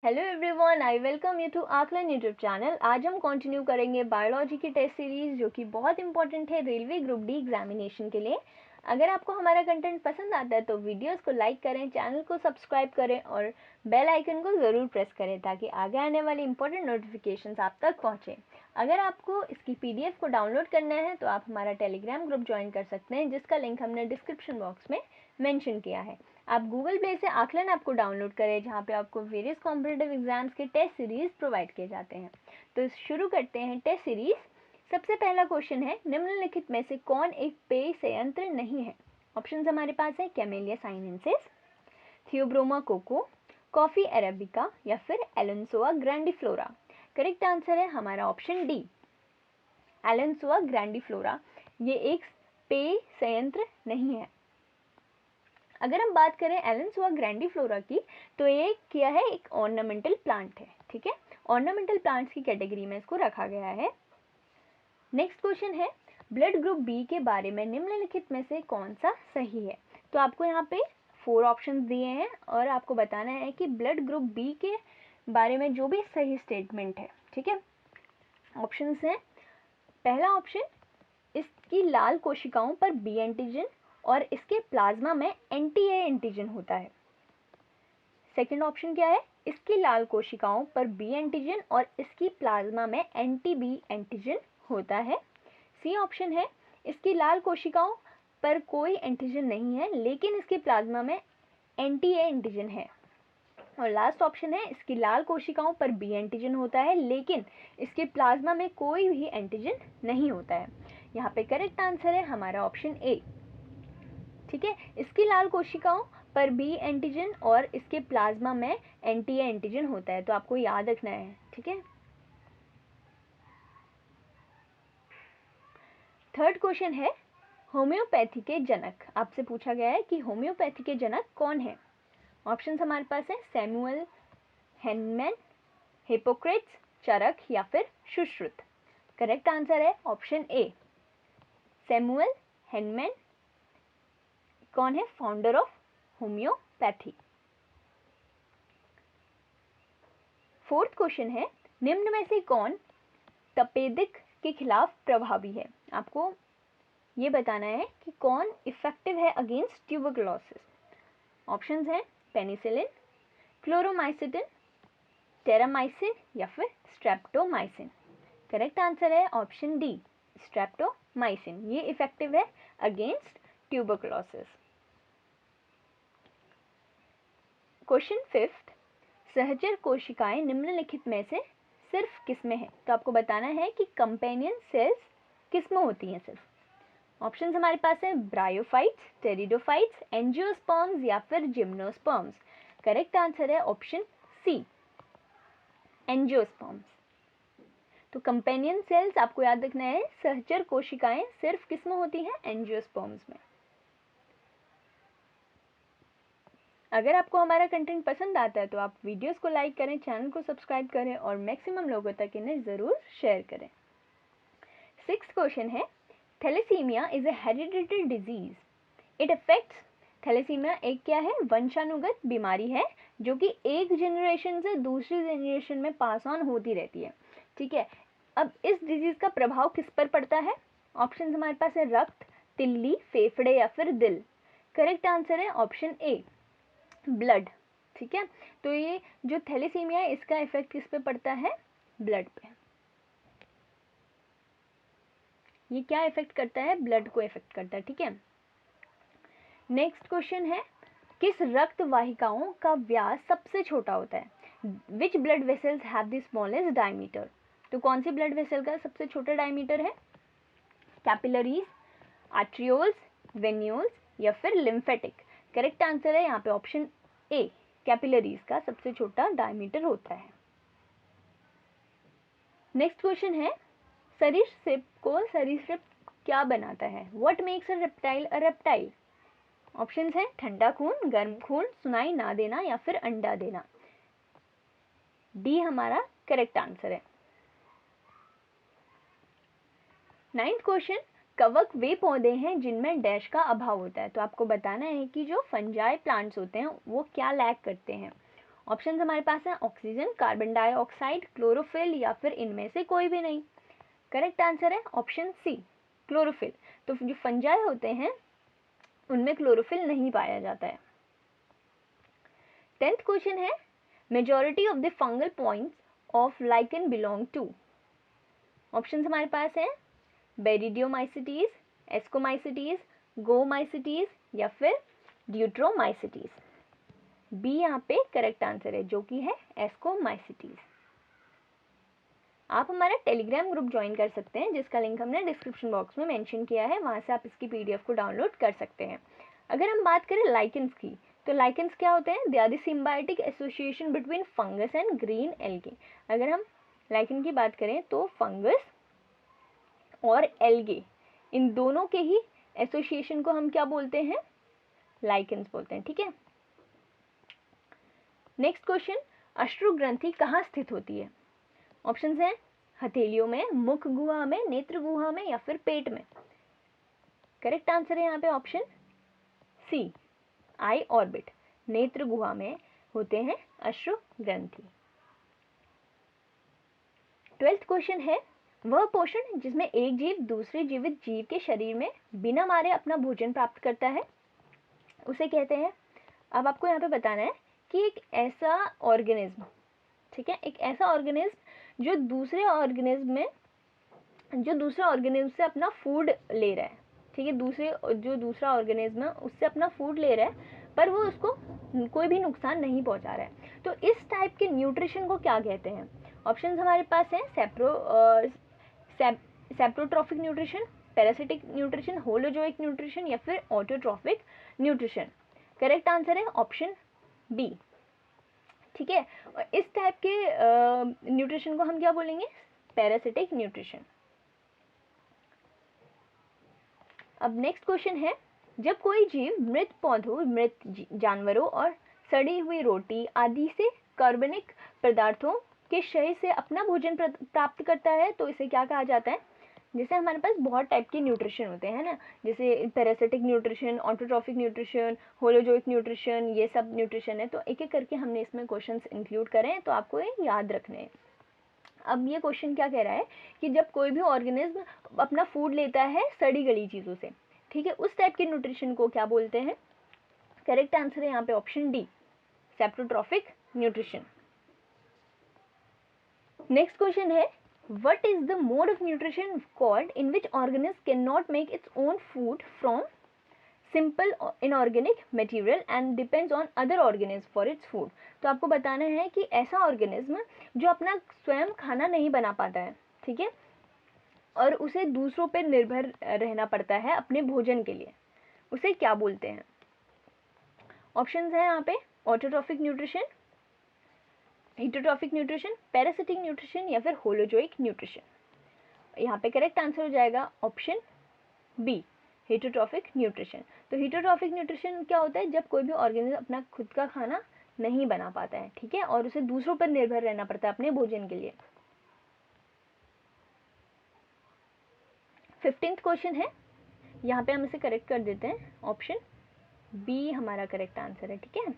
Hello everyone, I welcome you to Aakalan YouTube channel. आज हम continue करेंगे बायोलॉजी की टेस्ट सीरीज जो कि बहुत इंपॉर्टेंट है रेलवे ग्रुप डी एग्जामिनेशन के लिए। अगर आपको हमारा कंटेंट पसंद आता है तो वीडियोस को लाइक करें, चैनल को सब्सक्राइब करें और बेल आइकन को ज़रूर प्रेस करें ताकि आगे आने वाली इंपॉर्टेंट नोटिफिकेशंस आप तक पहुँचें। अगर आपको इसकी PDF को डाउनलोड करना है तो आप हमारा टेलीग्राम ग्रुप ज्वाइन कर सकते हैं, जिसका लिंक हमने डिस्क्रिप्शन बॉक्स में मेंशन किया है। आप गूगल प्ले से आकलन ऐप को डाउनलोड करें, जहाँ पे आपको वेरियस कॉम्पिटिटिव एग्जाम्स के टेस्ट सीरीज प्रोवाइड किए जाते हैं। तो शुरू करते हैं टेस्ट सीरीज। सबसे पहला क्वेश्चन है, निम्नलिखित में से कौन एक पेय संयंत्र नहीं है? ऑप्शंस हमारे पास है camellia sinensis, theobroma cocoa, coffee arabica या फिर एलेंसोआ ग्रैंडिफ्लोरा। करेक्ट आंसर है हमारा ऑप्शन डी, एलेंसोआ ग्रैंडिफ्लोरा। ये एक पेय संयंत्र नहीं है। अगर हम बात करें एलेंसोआ ग्रैंडिफ्लोरा की, तो ये क्या है, एक ऑर्नामेंटल प्लांट है। ठीक है, ऑर्नामेंटल प्लांट्स की कैटेगरी में इसको रखा गया है। नेक्स्ट क्वेश्चन है, ब्लड ग्रुप बी के बारे में निम्नलिखित में से कौन सा सही है? तो आपको यहाँ पे 4 ऑप्शंस दिए हैं और आपको बताना है कि ब्लड ग्रुप बी के बारे में जो भी सही स्टेटमेंट है। ठीक है, ऑप्शंस हैं, पहला ऑप्शन, इसकी लाल कोशिकाओं पर बी एंटीजन और इसके प्लाज्मा में एंटी-ए एंटीजन होता है। सेकंड ऑप्शन क्या है, इसकी लाल कोशिकाओं पर बी एंटीजन और इसकी प्लाज्मा में एंटी-बी एंटीजन होता है। सी ऑप्शन है, इसकी लाल कोशिकाओं पर कोई एंटीजन नहीं है लेकिन इसके प्लाज्मा में एंटी-ए एंटीजन है। और लास्ट ऑप्शन है, इसकी लाल कोशिकाओं पर बी एंटीजन होता है लेकिन इसके प्लाज्मा में कोई भी एंटीजन नहीं होता है। यहाँ पे करेक्ट आंसर है हमारा ऑप्शन ए। ठीक है, इसकी लाल कोशिकाओं पर बी एंटीजन और इसके प्लाज्मा में एंटी-ए एंटीजन होता है, तो आपको याद रखना है। ठीक है, थर्ड क्वेश्चन है, होम्योपैथी के जनक, आपसे पूछा गया है कि होम्योपैथी के जनक कौन है? ऑप्शंस हमारे पास है सैमुअल हेनमैन, हिपोक्रेट्स, चरक या फिर सुश्रुत। करेक्ट आंसर है ऑप्शन ए, सैमुअल हेनमैन कौन है? Founder of homeopathy. Fourth question है, निम्न में से कौन तपेदिक के खिलाफ प्रभावी है? आपको ये बताना है कि कौन इफेक्टिव है अगेंस्ट ट्यूबरकुलोसिस। ऑप्शंस हैं पेनिसिलिन, क्लोरोमाइसिटिन, टेरामाइसिन या फिर स्ट्रेप्टोमाइसिन। करेक्ट आंसर है ऑप्शन डी, स्ट्रेप्टोमाइसिन। ये इफेक्टिव है अगेंस्ट ट्यूबरकुलोसिस। क्वेश्चन फिफ्थ, सहचर कोशिकाएं निम्नलिखित में से सिर्फ किसमें है? तो आपको बताना है कि कंपेनियन सेल्स किसमें होती हैं सिर्फ। ऑप्शंस हमारे पास है ब्रायोफाइट्स, टेरिडोफाइट्स, एंजियोस्पर्म्स या फिर जिम्नोस्पर्म्स। करेक्ट आंसर है ऑप्शन सी, एंजियोस्पर्म्स। तो कंपेनियन सेल्स आपको याद रखना है, सहचर कोशिकाएं सिर्फ किसमें होती हैं? एंजियोस्पर्म्स में। अगर आपको हमारा कंटेंट पसंद आता है तो आप वीडियोस को लाइक करें, चैनल को सब्सक्राइब करें और मैक्सिमम लोगों तक इन्हें ज़रूर शेयर करें। सिक्स्थ क्वेश्चन है, thalassemia is a hereditary disease, it affects. Thalassemia एक क्या है? वंशानुगत बीमारी है जो कि एक जनरेशन से दूसरी जनरेशन में पास ऑन होती रहती है। ठीक है, अब इस डिजीज का प्रभाव किस पर पड़ता है? ऑप्शन हमारे पास है रक्त, तिल्ली, फेफड़े या फिर दिल। करेक्ट आंसर है ऑप्शन ए, ब्लड। ठीक है, तो ये जो थैलेसीमिया है इसका इफेक्ट किस पे पड़ता है? ब्लड पे। ये क्या इफेक्ट करता है? ब्लड को इफेक्ट करता है। ठीक है, नेक्स्ट क्वेश्चन है, किस रक्त वाहिकाओं का व्यास सबसे छोटा होता है? Which blood vessels have the smallest diameter? तो कौन सी ब्लड वेसल का सबसे छोटा डायमीटर है? कैपिलरीज, आर्ट्रियोल्स, वेन्यूल्स या फिर लिम्फेटिक। करेक्ट आंसर है यहाँ पे ऑप्शन ए, कैपिलरीज का सबसे छोटा डायमीटर होता है। नेक्स्ट क्वेश्चन है, सरीसृप को सरीसृप क्या बनाता है? What makes a reptile a reptile? Options हैं ठंडा खून, गर्म खून, सुनाई ना देना या फिर अंडा देना। डी हमारा करेक्ट आंसर है। नाइन्थ क्वेश्चन, कवक वे पौधे हैं जिनमें डैश का अभाव होता है। तो आपको बताना है कि जो फंजाई प्लांट्स होते हैं वो क्या लैक करते हैं। ऑप्शन हमारे पास है ऑक्सीजन, कार्बन डाइऑक्साइड, क्लोरोफिल या फिर इनमें से कोई भी नहीं। करेक्ट आंसर है ऑप्शन सी, क्लोरोफिल। तो जो फंजाई होते हैं उनमें क्लोरोफिल नहीं पाया जाता है। 10th क्वेश्चन है majority of the fungal points of lichen belong to. Option हमारे पास है बेरिडियोमाइसिटीज, एस्कोमाइसिटीज, गोमाइसिटीज या फिर ड्यूट्रोमाइसिटीज। बी यहाँ पे करेक्ट आंसर है जो कि है एस्कोमाइसिटीज। आप हमारा टेलीग्राम ग्रुप ज्वाइन कर सकते हैं जिसका लिंक हमने डिस्क्रिप्शन बॉक्स में मेंशन किया है, वहां से आप इसकी पीडीएफ को डाउनलोड कर सकते हैं। अगर हम बात करें लाइकेंस की, तो लाइकेंस क्या होते हैं? They are the symbiotic association between fungus and green algae. अगर हम लाइकेन की बात करें तो फंगस और एल्गे इन दोनों के ही एसोसिएशन को हम क्या बोलते हैं? लाइकेंस बोलते हैं। ठीक है। नेक्स्ट क्वेश्चन, अश्रु ग्रंथि कहाँ स्थित होती है? ऑप्शंस हैं हथेलियों में, मुख गुहा में, नेत्र गुहा में या फिर पेट में। करेक्ट आंसर है यहाँ पे ऑप्शन सी, आई ऑर्बिट, नेत्र गुहा में होते हैं अश्रु ग्रंथि। 12th क्वेश्चन है वह पोषण जिसमें एक जीव दूसरे जीवित जीव के शरीर में बिना मारे अपना भोजन प्राप्त करता है उसे कहते हैं। अब आपको यहाँ पे बताना है कि एक ऐसा ऑर्गेनिज्म, ठीक है, एक ऐसा ऑर्गेनिज्म जो दूसरे ऑर्गेनिज्म से अपना फूड ले रहा है, ठीक है, दूसरा ऑर्गेनिज्म है उससे अपना फूड ले रहा है पर वो उसको कोई भी नुकसान नहीं पहुंचा रहा है, तो इस टाइप के न्यूट्रिशन को क्या कहते हैं? ऑप्शंस हमारे पास हैं saprotrophic nutrition, parasitic nutrition, holozoic nutrition या फिर ऑटोट्रॉफिक न्यूट्रिशन। करेक्ट आंसर है ऑप्शन बी। ठीक है, और इस टाइप के न्यूट्रिशन को हम क्या बोलेंगे? Parasitic nutrition. अब नेक्स्ट क्वेश्चन है जब कोई जीव मृत पौधों, मृत जानवरों और सड़ी हुई रोटी आदि से कार्बनिक पदार्थों के क्षय से अपना भोजन प्राप्त करता है तो इसे क्या कहा जाता है? जैसे हमारे पास बहुत टाइप के न्यूट्रिशन होते हैं ना, जैसे parasitic nutrition, autotrophic nutrition, holozoic nutrition, ये सब न्यूट्रिशन है, तो एक एक करके हमने इसमें क्वेश्चंस इंक्लूड करे हैं तो आपको ये याद रखने हैं। अब ये क्वेश्चन क्या कह रहा है कि जब कोई भी ऑर्गेनिज्म अपना फूड लेता है सड़ी गली चीज़ों से, ठीक है, उस टाइप के न्यूट्रिशन को क्या बोलते हैं? करेक्ट आंसर है यहाँ पे option D, saprotrophic nutrition. Next question है what is the mode of nutrition called in which organism cannot make its own food from simple inorganic material and depends on other organisms for its food। तो आपको बताना है कि ऐसा organism जो अपना स्वयं खाना नहीं बना पाता है, ठीक है, और उसे दूसरों पर निर्भर रहना पड़ता है अपने भोजन के लिए, उसे क्या बोलते हैं? ऑप्शंस हैं यहाँ पे autotrophic nutrition, heterotrophic nutrition, parasitic nutrition या फिर होलोजोइक न्यूट्रिशन। यहाँ पे करेक्ट आंसर हो जाएगा ऑप्शन बी, हेटेरोट्रॉफिक न्यूट्रिशन। तो हेटेरोट्रॉफिक न्यूट्रिशन क्या होता है? जब कोई भी ऑर्गेनिज्म अपना खुद का खाना नहीं बना पाता है, ठीक है, और उसे दूसरों पर निर्भर रहना पड़ता है अपने भोजन के लिए। 15th क्वेश्चन है, यहाँ पे हम इसे करेक्ट कर देते हैं, ऑप्शन बी हमारा करेक्ट आंसर है। ठीक है,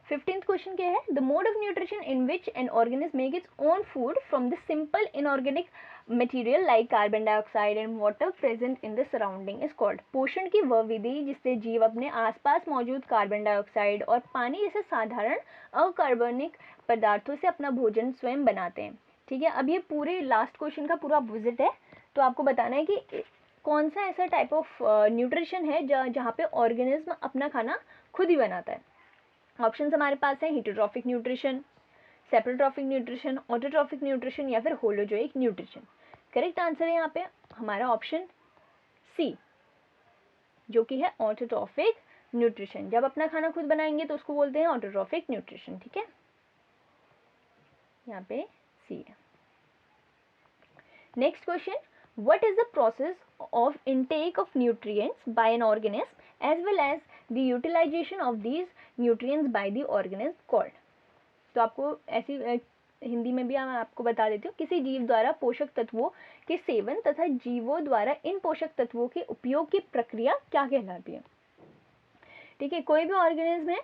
15th क्वेश्चन क्या है? The mode of nutrition in which an organism make its own food from the simple inorganic material like carbon dioxide and water present in the surrounding is called. पोषण की वह विधि जिससे जीव अपने आसपास मौजूद कार्बन डाइऑक्साइड और पानी जैसे साधारण अकार्बनिक पदार्थों से अपना भोजन स्वयं बनाते हैं। ठीक है, अब ये पूरे लास्ट क्वेश्चन का पूरा विजिट है, तो आपको बताना है कि कौन सा ऐसा टाइप ऑफ न्यूट्रिशन है जहाँ पे ऑर्गेनिज्म अपना खाना खुद ही बनाता है। ऑप्शंस हमारे पास है heterotrophic nutrition, saprotrophic nutrition, autotrophic nutrition या फिर होलोजोइक न्यूट्रिशन। करेक्ट आंसर है यहाँ पे हमारा ऑप्शन सी, जो कि है ऑटोट्रॉफिक न्यूट्रिशन। जब अपना खाना खुद बनाएंगे तो उसको बोलते हैं ऑटोट्रॉफिक न्यूट्रिशन। ठीक है, यहाँ पे सी है। Next question, what is the process of intake of nutrients by an organism as well as the utilization of these nutrients by the organism called। तो आपको ऐसी हिंदी में भी मैं आपको बता देती हूँ, किसी जीव द्वारा पोषक तत्वों के सेवन तथा जीवों द्वारा इन पोषक तत्वों के उपयोग की प्रक्रिया क्या कहलाती है? ठीक है, कोई भी ऑर्गेनिज्म है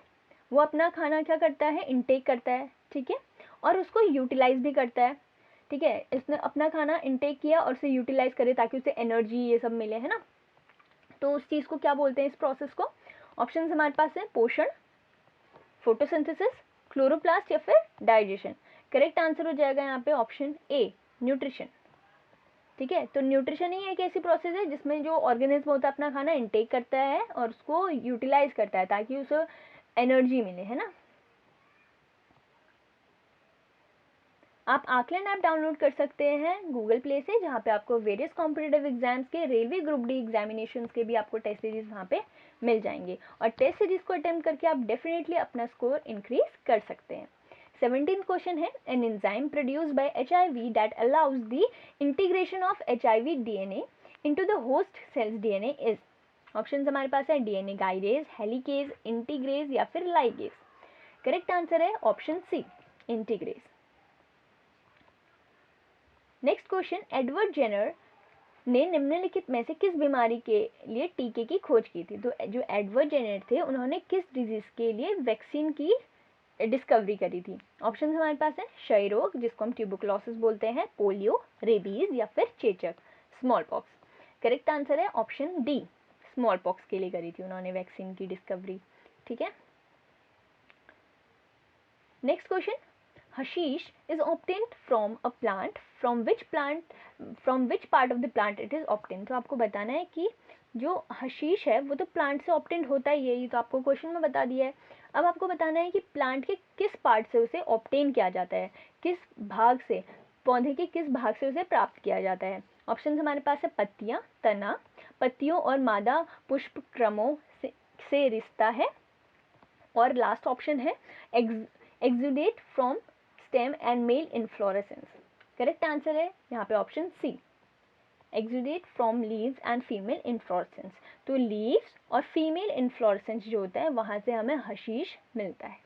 वो अपना खाना क्या करता है, इनटेक करता है, ठीक है, और उसको यूटिलाइज भी करता है, ठीक है। इसने अपना खाना इनटेक किया और उसे यूटिलाइज करे ताकि उसे एनर्जी ये सब मिले, है ना। तो उस चीज़ को क्या बोलते हैं, इस प्रोसेस को? ऑप्शन हमारे पास है पोषण, फोटोसिंथेसिस, क्लोरोप्लास्ट या फिर डाइजेशन। करेक्ट आंसर हो जाएगा यहाँ पे ऑप्शन ए, न्यूट्रिशन, ठीक है। तो न्यूट्रिशन ही एक ऐसी प्रोसेस है जिसमें जो ऑर्गेनिज्म होता है अपना खाना इनटेक करता है और उसको यूटिलाइज करता है ताकि उसे एनर्जी मिले, है ना। आप आकलन ऐप डाउनलोड कर सकते हैं गूगल प्ले से, जहाँ पे आपको वेरियस कॉम्पिटिटिव एग्जाम्स के, रेलवे ग्रुप डी एग्जामिनेशंस के भी आपको टेस्ट सीरीज वहाँ पे मिल जाएंगे, और टेस्ट सीरीज को अटेम्प्ट करके आप डेफिनेटली अपना स्कोर इंक्रीज कर सकते हैं। 17th क्वेश्चन है, an enzyme produced by HIV that allows the integration of HIV DNA into the host cells DNA is. Option हमारे पास है DNA गाइडेज, हेलिकेज, इंटीग्रेज या फिर लाइगेज। करेक्ट आंसर है option C, integrase. Next question, Edward Jenner ने निम्नलिखित में से किस बीमारी के लिए टीके की खोज की थी? तो जो एडवर्ड जेनर थे उन्होंने किस डिजीज के लिए वैक्सीन की डिस्कवरी करी थी? ऑप्शन हमारे पास है क्षय रोग, जिसको हम ट्यूबरकुलोसिस बोलते हैं, पोलियो, रेबीज या फिर चेचक, स्मॉल पॉक्स। करेक्ट आंसर है ऑप्शन डी, स्मॉल पॉक्स के लिए करी थी उन्होंने वैक्सीन की डिस्कवरी, ठीक है। Next question, hashish is obtained from a plant, from which part of the plant it is obtained? तो आपको बताना है कि जो हशीश है वो तो प्लांट से ऑब्टेन होता ही है, ये तो आपको क्वेश्चन में बता दिया है। अब आपको बताना है कि प्लांट के किस पार्ट से उसे ऑब्टेन किया जाता है, किस भाग से, पौधे के किस भाग से उसे प्राप्त किया जाता है। ऑप्शन हमारे पास है पत्तियां, तना, पत्तियों और मादा पुष्प क्रमों से रिश्ता है, और लास्ट ऑप्शन है exudate from stem and male inflorescence. Correct answer है यहाँ पे option C, exudate from leaves and female inflorescence. तो लीव्स और फीमेल इनफ्लोरेसेंस जो होता है वहां से हमें हशीश मिलता है।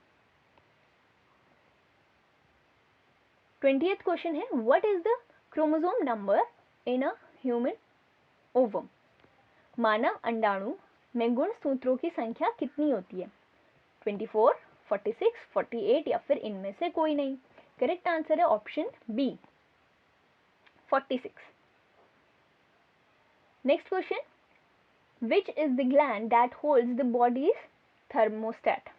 20th क्वेश्चन है, what is the chromosome number in a human ovum? मानव अंडाणु में गुणसूत्रों की संख्या कितनी होती है? 24, 46, 48 या फिर इनमें से कोई नहीं। करेक्ट आंसर है option B, 46। Next question, which is the gland that holds the body's thermostat?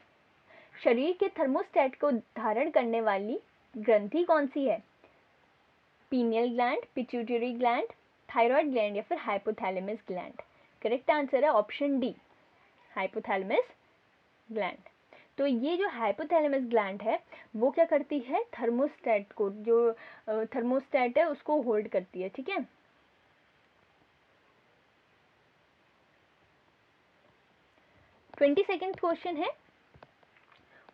शरीर के थर्मोस्टेट को धारण करने वाली ग्रंथि कौन सी है? Pineal gland, pituitary gland, thyroid gland या फिर हाइपोथैलेमस ग्लैंड। करेक्ट आंसर है ऑप्शन डी, हाइपोथैलेमस ग्लैंड। तो ये जो हाइपोथैलेमस ग्लैंड है वो क्या करती है, थर्मोस्टेट को, जो थर्मोस्टेट है उसको होल्ड करती है, ठीक है। सेकंड क्वेश्चन है,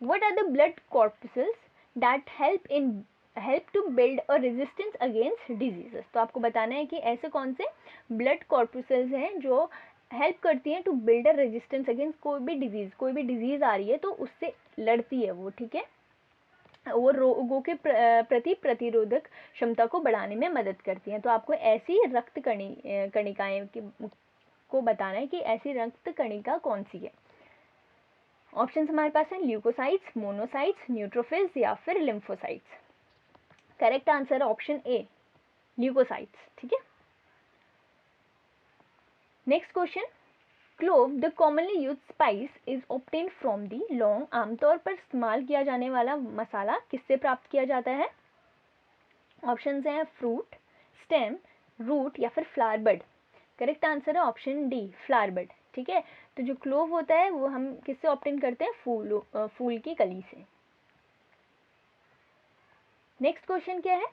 what are the blood corpuscles that help to build a resistance against diseases? तो आपको बताना है कि ऐसे कौन से ब्लड कॉर्पसेल्स हैं जो हेल्प करती हैं to build a resistance against कोई भी डिजीज आ रही है तो उससे लड़ती है वो, ठीक है। वो रोगों के प्रति प्रतिरोधक क्षमता को बढ़ाने में मदद करती हैं। तो आपको ऐसी रक्त कणिकाएं को बताना है कि ऐसी रक्त कणिका कौन सी है। ऑप्शन हमारे पास है ल्यूकोसाइट्स, मोनोसाइट्स, न्यूट्रोफिल्स या फिर लिम्फोसाइट्स। करेक्ट आंसर है ऑप्शन ए, ल्यूकोसाइट्स, ठीक है। Next question, clove the commonly use spice is obtain from the लौंग आमतौर पर इस्तेमाल किया जाने वाला मसाला किससे प्राप्त किया जाता है? ऑप्शन हैं फ्रूट, स्टेम, रूट या फिर फ्लावर बड। करेक्ट आंसर है ऑप्शन डी, फ्लावर बड, ठीक है। तो जो क्लोव होता है वो हम किससे ऑब्टेन करते हैं? फूल की कली से। नेक्स्ट क्वेश्चन क्या है,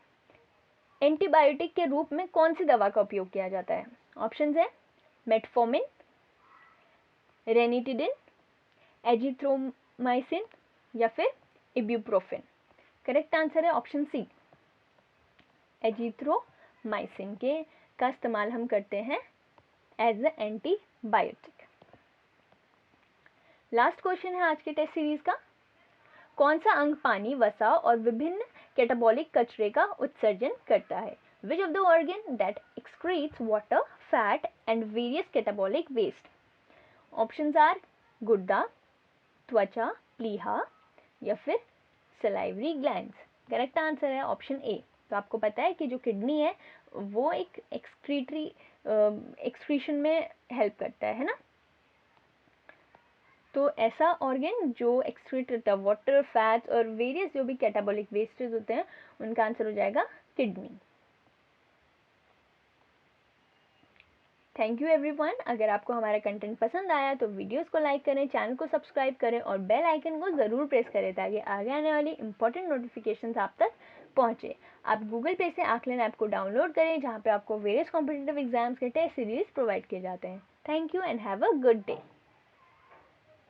एंटीबायोटिक के रूप में कौन सी दवा का उपयोग किया जाता है? ऑप्शन है मेटफॉर्मिन, रेनिटिडिन, एजिथ्रोमाइसिन या फिर इब्यूप्रोफेन। करेक्ट आंसर है ऑप्शन सी, एजिथ्रोमाइसिन का इस्तेमाल हम करते हैं as a antibiotic. Last question है आज के टेस्ट सीरीज का, कौन सा अंग पानी, वसा और विभिन्न कैटाबॉलिक कचरे का उत्सर्जन करता है? Which of the organ that excretes water, fat and various catabolic waste? Options are गुर्दा, त्वचा, प्लीहा या फिर सलाइवरी ग्लैंड्स। करेक्ट आंसर है ऑप्शन ए। तो आपको पता है कि जो किडनी है वो एक एक्सक्रीशन में हेल्प करता है ना। तो ऐसा ऑर्गन जो एक्सक्रीट करता है वाटर, फैट्स और वेरियस जो भी कैटाबॉलिक वेस्टेज होते हैं, उनका आंसर हो जाएगा किडनी। Thank you everyone. अगर आपको हमारा कंटेंट पसंद आया तो वीडियोस को लाइक करें, चैनल को सब्सक्राइब करें और बेल आइकन को ज़रूर प्रेस करें ताकि आगे आने वाली इंपॉर्टेंट नोटिफिकेशंस आप तक पहुंचे। आप गूगल पे से आकलन ऐप को डाउनलोड करें जहां पे आपको वेरियस कॉम्पिटिटिव एग्जाम्स के टेस्ट सीरीज प्रोवाइड किए जाते हैं। Thank you and have a good day.